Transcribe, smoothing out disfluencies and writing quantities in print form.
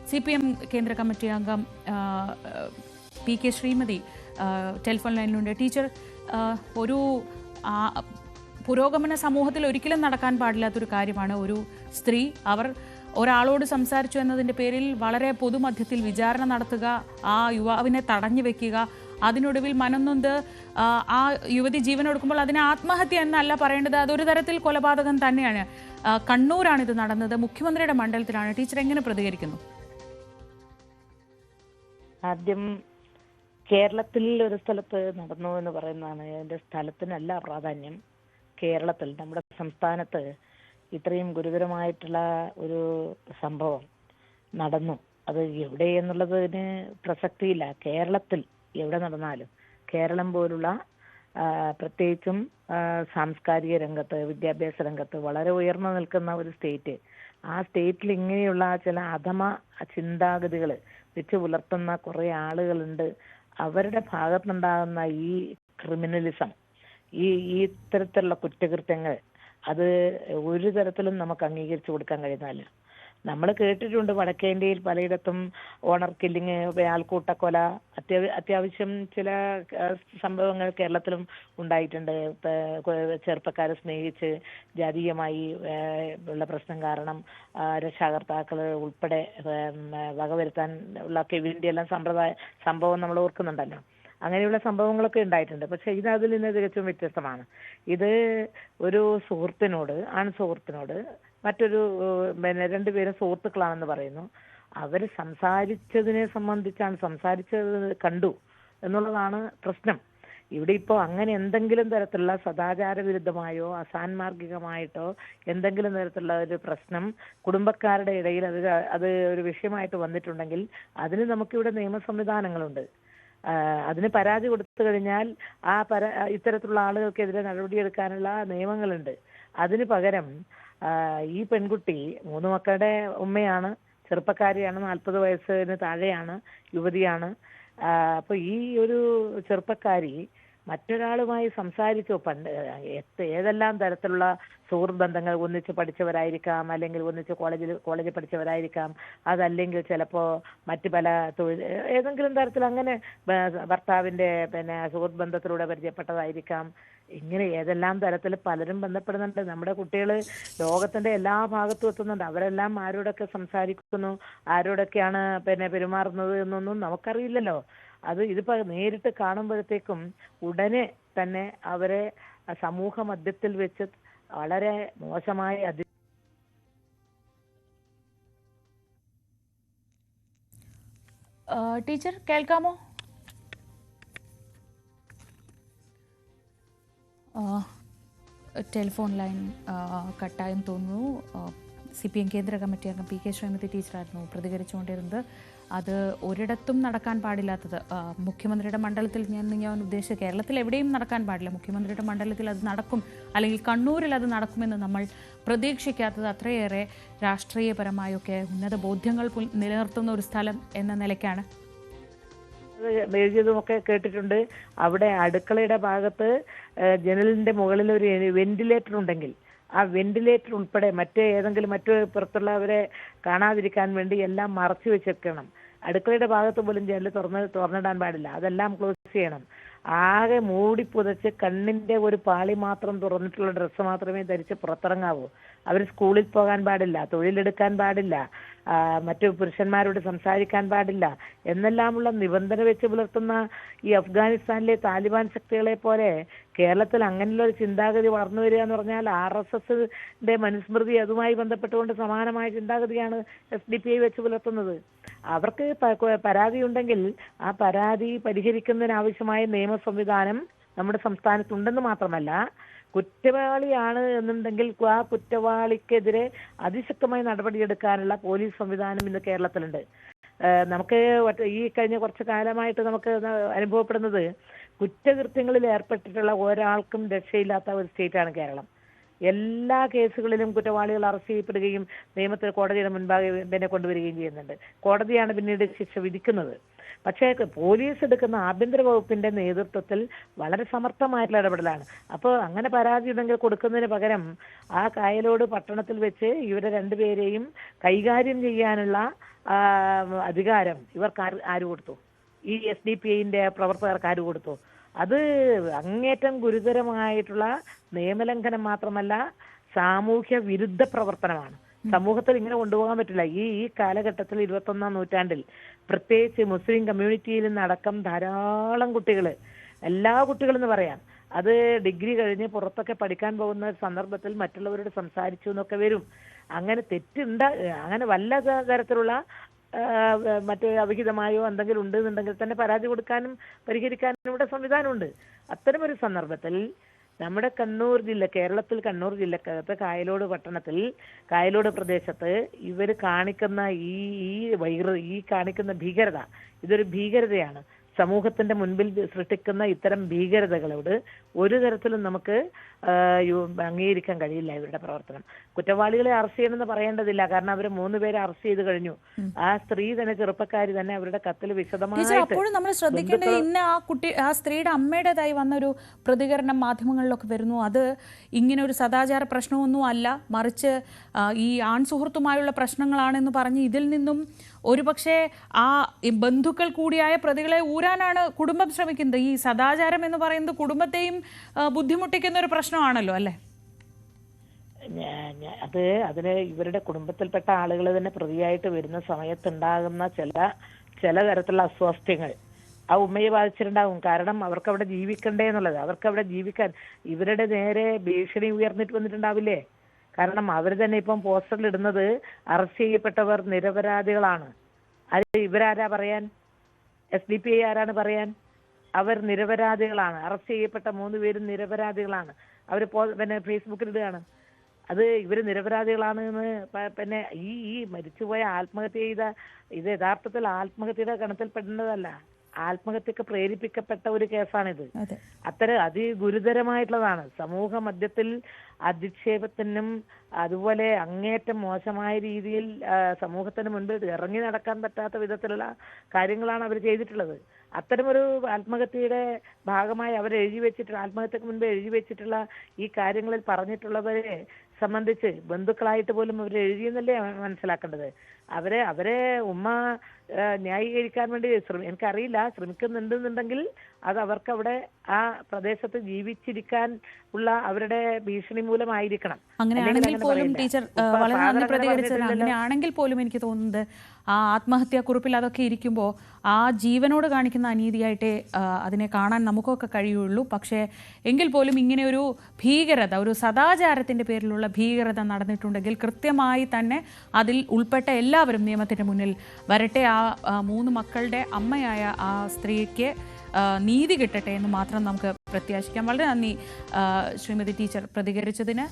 CPM കേന്ദ്ര committee അംഗം PK Shrimati telephone ലൈനിലുണ്ട്. Teacher, ഒരു പുരോഗമന സമൂഹത്തിൽ ഒരിക്കലും നടക്കാൻ പാടില്ലാത്തൊരു കാര്യമാണ് ഒരു സ്ത്രീ അവർ ഒരാളോട് സംസാരിച്ചു എന്നതിൻ്റെ പേരിൽ വളരെ പൊതുമധ്യത്തിൽ വിചാരണ നടത്തുക, ആ യുവാവിനെ തടഞ്ഞു വെക്കുക, അതിനൊടുവിൽ മനംനൊന്ത് ആ യുവതി ജീവനൊടുക്കുമ്പോൾ അതിനെ ആത്മഹത്യ എന്നല്ല പറയേണ്ടത്, അതൊരു തരത്തിൽ കൊലപാതകം തന്നെയാണ്. കണ്ണൂരാണിത് നടന്നത്, മുഖ്യമന്ത്രിയുടെ മണ്ഡലത്തിലാണ്. ടീച്ചർ എങ്ങനെ പ്രതികരിക്കുന്നു? ആദ്യം കേരളത്തിൽ ഒരു സ്ഥലത്ത് നടന്നു എന്ന് പറയുന്നതാണ്. അതിൻ്റെ സ്ഥലത്തിനല്ല പ്രാധാന്യം. കേരളത്തിൽ, നമ്മുടെ സംസ്ഥാനത്ത് ഇത്രയും ഗുരുതരമായിട്ടുള്ള ഒരു സംഭവം നടന്നു. അത് എവിടെ എന്നുള്ളതിന് പ്രസക്തിയില്ല. കേരളത്തിൽ എവിടെ നടന്നാലും, കേരളം പോലുള്ള പ്രത്യേകിച്ചും സാംസ്കാരിക രംഗത്ത്, വിദ്യാഭ്യാസ രംഗത്ത് വളരെ ഉയർന്നു നിൽക്കുന്ന ഒരു സ്റ്റേറ്റ്, ആ സ്റ്റേറ്റിൽ ഇങ്ങനെയുള്ള ചില അധമ ചിന്താഗതികൾ വെച്ച് പുലർത്തുന്ന കുറേ ആളുകളുണ്ട്. അവരുടെ ഭാഗത്തുനിന്നുണ്ടാകുന്ന ഈ ക്രിമിനലിസം, ഈ ഇത്തരത്തിലുള്ള കുറ്റകൃത്യങ്ങൾ, അത് ഒരു തരത്തിലും നമുക്ക് അംഗീകരിച്ചു കൊടുക്കാൻ കഴിയുന്നതല്ല. നമ്മൾ കേട്ടിട്ടുണ്ട് വടക്കേ ഇന്ത്യയിൽ പലയിടത്തും ഓണർ കില്ലിങ്, ആൾക്കൂട്ടക്കൊല, അത്യാവശ്യം ചില സംഭവങ്ങൾ കേരളത്തിലും ഉണ്ടായിട്ടുണ്ട്. ചെറുപ്പക്കാരെ സ്നേഹിച്ച് ജാതീയമായി ഉള്ള പ്രശ്നം കാരണം രക്ഷാകർത്താക്കൾ ഉൾപ്പെടെ വകവരുത്താൻ ഉള്ള ഇതിൻ്റെ എല്ലാം സംഭവം നമ്മൾ ഓർക്കുന്നുണ്ടല്ലോ. അങ്ങനെയുള്ള സംഭവങ്ങളൊക്കെ ഉണ്ടായിട്ടുണ്ട്. പക്ഷെ ഇത് അതിൽ നിന്ന് തികച്ചും വ്യത്യസ്തമാണ്. ഇത് ഒരു സുഹൃത്തിനോട്, സുഹൃത്തിനോട് മറ്റൊരു രണ്ടുപേരും സുഹൃത്തുക്കളാണെന്ന് പറയുന്നു. അവർ സംസാരിച്ചതിനെ സംബന്ധിച്ചാണ്, സംസാരിച്ചത് കണ്ടു എന്നുള്ളതാണ് പ്രശ്നം. ഇവിടെ ഇപ്പോൾ അങ്ങനെ എന്തെങ്കിലും തരത്തിലുള്ള സദാചാര വിരുദ്ധമായോ അസാൻമാർഗികമായിട്ടോ എന്തെങ്കിലും തരത്തിലുള്ള ഒരു പ്രശ്നം കുടുംബക്കാരുടെ ഇടയിൽ അത് ഒരു വിഷയമായിട്ട് വന്നിട്ടുണ്ടെങ്കിൽ അതിന് നമുക്കിവിടെ നിയമ സംവിധാനങ്ങളുണ്ട്. അതിന് പരാതി കൊടുത്തു കഴിഞ്ഞാൽ ഇത്തരത്തിലുള്ള ആളുകൾക്കെതിരെ നടപടിയെടുക്കാനുള്ള നിയമങ്ങളുണ്ട്. അതിന് പകരം ഈ പെൺകുട്ടി 3 മക്കളുടെ ഉമ്മയാണ്, ചെറുപ്പക്കാരിയാണ്, 40 വയസ്സിന് താഴെയാണ്, യുവതിയാണ്. അപ്പോൾ ഈ ഒരു ചെറുപ്പക്കാരി മറ്റൊരാളുമായി സംസാരിച്ചോ, ഏതെല്ലാം തരത്തിലുള്ള സുഹൃത്ത് ബന്ധങ്ങൾ, ഒന്നിച്ച് പഠിച്ചവരായിരിക്കാം, അല്ലെങ്കിൽ ഒന്നിച്ച് കോളേജിൽ പഠിച്ചവരായിരിക്കാം, അതല്ലെങ്കിൽ ചിലപ്പോൾ മറ്റു പല ഏതെങ്കിലും തരത്തിൽ അങ്ങനെ ഭർത്താവിൻ്റെ സുഹൃത്ത് ബന്ധത്തിലൂടെ പരിചയപ്പെട്ടതായിരിക്കാം. ഇങ്ങനെ ഏതെല്ലാം തരത്തിൽ പലരും ബന്ധപ്പെടുന്നുണ്ട്. നമ്മുടെ കുട്ടികൾ ലോകത്തിന്റെ എല്ലാ ഭാഗത്തും എത്തുന്നുണ്ട്. അവരെല്ലാം ആരോടൊക്കെ സംസാരിക്കുന്നു, ആരോടൊക്കെയാണ് പെരുമാറുന്നത് എന്നൊന്നും നമുക്കറിയില്ലല്ലോ. ഇതിപ്പോ നേരിട്ട് കാണുമ്പോഴത്തേക്കും ഉടനെ തന്നെ അവരെ സമൂഹ മധ്യത്തിൽ വെച്ച് വളരെ മോശമായ ടീച്ചർ കേൾക്കാമോ? ടെലിഫോൺ ലൈൻ കട്ടായെന്ന് തോന്നുന്നു. CPM കേന്ദ്ര കമ്മിറ്റി അംഗം PK ശ്രീമതി ടീച്ചറായിരുന്നു പ്രതികരിച്ചുകൊണ്ടിരുന്നത്. അത് ഒരിടത്തും നടക്കാൻ പാടില്ലാത്തത്, മുഖ്യമന്ത്രിയുടെ മണ്ഡലത്തിൽ ഞാൻ ഉദ്ദേശിച്ച കേരളത്തിൽ എവിടെയും നടക്കാൻ പാടില്ല, മുഖ്യമന്ത്രിയുടെ മണ്ഡലത്തിൽ അത് നടക്കും, അല്ലെങ്കിൽ കണ്ണൂരിൽ അത് നടക്കുമെന്ന് നമ്മൾ പ്രതീക്ഷിക്കാത്തത് അത്രയേറെ രാഷ്ട്രീയപരമായൊക്കെ ഉന്നത ബോധ്യങ്ങൾ നിലനിർത്തുന്ന ഒരു സ്ഥലം എന്ന നിലയ്ക്കാണ്. എഴുതിയതുമൊക്കെ കേട്ടിട്ടുണ്ട്. അവിടെ അടുക്കളയുടെ ഭാഗത്ത് ജനലിന്റെ മുകളിൽ ഒരു വെന്റിലേറ്റർ ഉണ്ടെങ്കിൽ ആ വെന്റിലേറ്റർ ഉൾപ്പെടെ മറ്റു പുറത്തുള്ളവരെ കാണാതിരിക്കാൻ വേണ്ടി എല്ലാം മറച്ചു വെച്ചേക്കണം. അടുക്കളയുടെ ഭാഗത്ത് പോലും ജനൽ തുറന്നിടാൻ പാടില്ല, അതെല്ലാം ക്ലോസ് ചെയ്യണം. ആകെ മൂടി പുതച്ച് കണ്ണിന്റെ ഒരു പാളി മാത്രം തുറന്നിട്ടുള്ള ഡ്രസ്സ് മാത്രമേ ധരിച്ച് പുറത്തിറങ്ങാവൂ. അവർ സ്കൂളിൽ പോകാൻ പാടില്ല, തൊഴിലെടുക്കാൻ പാടില്ല, മറ്റു പുരുഷന്മാരോട് സംസാരിക്കാൻ പാടില്ല എന്നെല്ലാമുള്ള നിബന്ധന വെച്ച് പുലർത്തുന്ന ഈ അഫ്ഗാനിസ്ഥാനിലെ താലിബാൻ ശക്തികളെ പോലെ കേരളത്തിൽ അങ്ങനെയുള്ള ഒരു ചിന്താഗതി വളർന്നു വരിക എന്ന് പറഞ്ഞാൽ RSSന്റെ മനുസ്മൃതി അതുമായി ബന്ധപ്പെട്ടുകൊണ്ട് സമാനമായ ചിന്താഗതിയാണ് SDPI വെച്ച് പുലർത്തുന്നത്. അവർക്ക് പരാതി ഉണ്ടെങ്കിൽ ആ പരാതി പരിഹരിക്കുന്നതിനാവശ്യമായ നിയമ സംവിധാനം നമ്മുടെ സംസ്ഥാനത്തുണ്ടെന്ന് മാത്രമല്ല, കുറ്റവാളിയാണ് എന്നുണ്ടെങ്കിൽ ആ കുറ്റവാളിക്കെതിരെ അതിശക്തമായി നടപടിയെടുക്കാനുള്ള പോലീസ് സംവിധാനം ഇന്ന് കേരളത്തിലുണ്ട്. നമുക്ക് ഈ കഴിഞ്ഞ കുറച്ച് കാലമായിട്ട് നമുക്ക് അനുഭവപ്പെടുന്നത് കുറ്റകൃത്യങ്ങളിൽ ഏർപ്പെട്ടിട്ടുള്ള ഒരാൾക്കും രക്ഷയില്ലാത്ത ഒരു സ്റ്റേറ്റാണ് കേരളം. എല്ലാ കേസുകളിലും കുറ്റവാളികൾ അറസ്റ്റ് ചെയ്യപ്പെടുകയും നിയമത്തിൽ കോടതിയുടെ മുൻപാകെ പിന്നെ കൊണ്ടുവരികയും ചെയ്യുന്നുണ്ട്. കോടതിയാണ് പിന്നീട് ശിക്ഷ വിധിക്കുന്നത്. പക്ഷേ പോലീസ് എടുക്കുന്ന ആഭ്യന്തര വകുപ്പിന്റെ നേതൃത്വത്തിൽ വളരെ സമർത്ഥമായിട്ടുള്ള ഇടപെടലാണ്. അപ്പോൾ അങ്ങനെ പരാതി ഉണ്ടെങ്കിൽ കൊടുക്കുന്നതിന് പകരം ആ കായലോട് പട്ടണത്തിൽ വെച്ച് ഇവരെ രണ്ടുപേരെയും കൈകാര്യം ചെയ്യാനുള്ള അധികാരം ഇവർക്ക് ആര് കൊടുത്തു? ഈ SDPIന്റെ പ്രവർത്തകർക്ക് ആര് കൊടുത്തു? അത് അങ്ങേറ്റം ഗുരുതരമായിട്ടുള്ള നിയമലംഘനം മാത്രമല്ല, സാമൂഹ്യ വിരുദ്ധ പ്രവർത്തനമാണ്. സമൂഹത്തിൽ ഇങ്ങനെ കൊണ്ടുപോകാൻ പറ്റില്ല. ഈ കാലഘട്ടത്തിൽ 21ാം നൂറ്റാണ്ടിൽ പ്രത്യേകിച്ച് മുസ്ലിം കമ്മ്യൂണിറ്റിയിൽ നിന്നടക്കം ധാരാളം കുട്ടികൾ, എല്ലാ കുട്ടികളും എന്ന് പറയാം, അത് ഡിഗ്രി കഴിഞ്ഞ് പുറത്തൊക്കെ പഠിക്കാൻ പോകുന്ന സന്ദർഭത്തിൽ മറ്റുള്ളവരോട് സംസാരിച്ചു എന്നൊക്കെ വരും. അങ്ങനെ അങ്ങനെ വല്ല തരത്തിലുള്ള മറ്റേ അവിഹിതമായോ എന്തെങ്കിലും ഉണ്ടെന്നുണ്ടെങ്കിൽ തന്നെ പരാതി കൊടുക്കാനും പരിഹരിക്കാനും ഇവിടെ സംവിധാനമുണ്ട്. അത്തരമൊരു സന്ദർഭത്തിൽ നമ്മുടെ കേരളത്തിൽ കണ്ണൂർ ജില്ലക്കകത്ത് കായലോട് പട്ടണത്തിൽ കായലോട് പ്രദേശത്ത് ഇവർ കാണിക്കുന്ന ഈ കാണിക്കുന്ന ഭീകരത, ഇതൊരു ഭീകരതയാണ്. സമൂഹത്തിന്റെ മുൻപിൽ സൃഷ്ടിക്കുന്ന ഇത്തരം ഭീകരതകളോട് ഒരു തരത്തിലും നമുക്ക് അംഗീകരിക്കാൻ കഴിയില്ല ഇവരുടെ പ്രവർത്തനം. കുറ്റവാളികളെ അറസ്റ്റ് ചെയ്യണമെന്ന് പറയേണ്ടതില്ല, കാരണം അവർ 3 പേരെ അറസ്റ്റ് ചെയ്ത് കഴിഞ്ഞു. ആ സ്ത്രീ തന്നെ, ചെറുപ്പക്കാരി തന്നെ അവരുടെ കത്തിൽ വിശദമായിട്ട് അപ്പോഴും നമ്മൾ ശ്രദ്ധിക്കേണ്ടത് ഇന്ന് ആ സ്ത്രീയുടെ അമ്മയുടേതായി വന്നൊരു പ്രതികരണം മാധ്യമങ്ങളിലൊക്കെ വരുന്നു. അത് ഇങ്ങനെ ഒരു സദാചാര പ്രശ്നമൊന്നും അല്ല, മറിച്ച് ഈ ആൺ സുഹൃത്തുമായുള്ള പ്രശ്നങ്ങളാണെന്ന് പറഞ്ഞ് ഇതിൽ നിന്നും ഒരുപക്ഷെ ആ ബന്ധുക്കൾ കൂടിയായ പ്രതികളെ ഊരാനാണ് കുടുംബം ശ്രമിക്കുന്നത്. ഈ സദാചാരം എന്ന് പറയുന്നത് കുടുംബത്തെയും ബുദ്ധിമുട്ടിക്കുന്ന ഒരു പ്രശ്നമാണല്ലോ, അല്ലേ? അതിന് ഇവരുടെ കുടുംബത്തിൽപ്പെട്ട ആളുകൾ തന്നെ പ്രതിയായിട്ട് വരുന്ന സമയത്തുണ്ടാകുന്ന ചില തരത്തിലുള്ള അസ്വാസ്ഥ്യങ്ങൾ ആ ഉമ്മയെ ബാധിച്ചിട്ടുണ്ടാകും. കാരണം അവർക്ക് അവിടെ ജീവിക്കണ്ടേ എന്നുള്ളത്, അവർക്ക് അവിടെ ജീവിക്കാൻ ഇവരുടെ നേരെ ഭീഷണി ഉയർന്നിട്ട് വന്നിട്ടുണ്ടാവില്ലേ? കാരണം അവർ തന്നെ ഇപ്പം പോസ്റ്ററിൽ ഇടുന്നത് അറസ്റ്റ് ചെയ്യപ്പെട്ടവർ നിരപരാധികളാണ്. അത് ഇവരാരാ പറയാൻ? SDPI ആരാണ് പറയാൻ? അവർ നിരപരാധികളാണ്, അറസ്റ്റ് ചെയ്യപ്പെട്ട 3 പേരും നിരപരാധികളാണ്. അവർ പിന്നെ ഫേസ്ബുക്കിൽ ഇടുകയാണ് അത് ഇവർ നിരപരാധികളാണ് എന്ന്. പിന്നെ ഈ മരിച്ചുപോയ ആത്മഹത്യ ചെയ്ത ഇത് യഥാർത്ഥത്തിൽ ആത്മഹത്യയുടെ ഗണത്തിൽപ്പെടുന്നതല്ല, ആത്മഹത്യക്ക് പ്രേരിപ്പിക്കപ്പെട്ട ഒരു കേസാണിത്. അതിഗുരുതരമായിട്ടുള്ളതാണ്. സമൂഹ മധ്യത്തിൽ അധിക്ഷേപത്തിനും അതുപോലെ അങ്ങേറ്റം മോശമായ രീതിയിൽ സമൂഹത്തിന് മുൻപിൽ ഇറങ്ങി നടക്കാൻ പറ്റാത്ത വിധത്തിലുള്ള കാര്യങ്ങളാണ് അവർ ചെയ്തിട്ടുള്ളത്. അത്തരമൊരു ആത്മഹത്യയുടെ ഭാഗമായി അവർ ആത്മഹത്യക്ക് മുൻപ് എഴുതി വെച്ചിട്ടുള്ള ഈ കാര്യങ്ങളിൽ പറഞ്ഞിട്ടുള്ളവരെ സംബന്ധിച്ച് ബന്ധുക്കളായിട്ട് പോലും അവർ എഴുതിയെന്നല്ലേ മനസ്സിലാക്കേണ്ടത്. അവരെ ഉമ്മ ന്യായീകരിക്കാൻ വേണ്ടി എനിക്കറിയില്ല, ശ്രമിക്കുന്നുണ്ടെന്നുണ്ടെങ്കിൽ അത് അവർക്ക് അവിടെ ആ പ്രദേശത്ത് ജീവിച്ചിരിക്കാൻ ഉള്ള അവരുടെ ഭീഷണി മൂലമായിരിക്കണം. അങ്ങനെയാണെങ്കിൽ പോലും ടീച്ചർ വളരെ നന്ദി പ്രതികരിച്ചത്. അങ്ങനെയാണെങ്കിൽ പോലും എനിക്ക് തോന്നുന്നത് ആ ആത്മഹത്യാക്കുറിപ്പിൽ അതൊക്കെ ഇരിക്കുമ്പോൾ ആ ജീവനോട് കാണിക്കുന്ന അനീതിയായിട്ടേ അതിനെ കാണാൻ നമുക്കൊക്കെ കഴിയുള്ളൂ. പക്ഷേ എങ്കിൽ പോലും ഇങ്ങനെ ഒരു ഭീകരത, ഒരു സദാചാരത്തിൻ്റെ പേരിലുള്ള ഭീകരത നടന്നിട്ടുണ്ടെങ്കിൽ കൃത്യമായി തന്നെ അതിൽ ഉൾപ്പെട്ട എല്ലാവരും നിയമത്തിൻ്റെ മുന്നിൽ വരട്ടെ. ആ 3 മക്കളുടെ അമ്മയായ ആ സ്ത്രീക്ക് നീതി കിട്ടട്ടെ എന്ന് മാത്രം നമുക്ക് പ്രത്യാശിക്കാം. വളരെ നന്ദി ശ്രീമതി ടീച്ചർ പ്രതികരിച്ചതിന്.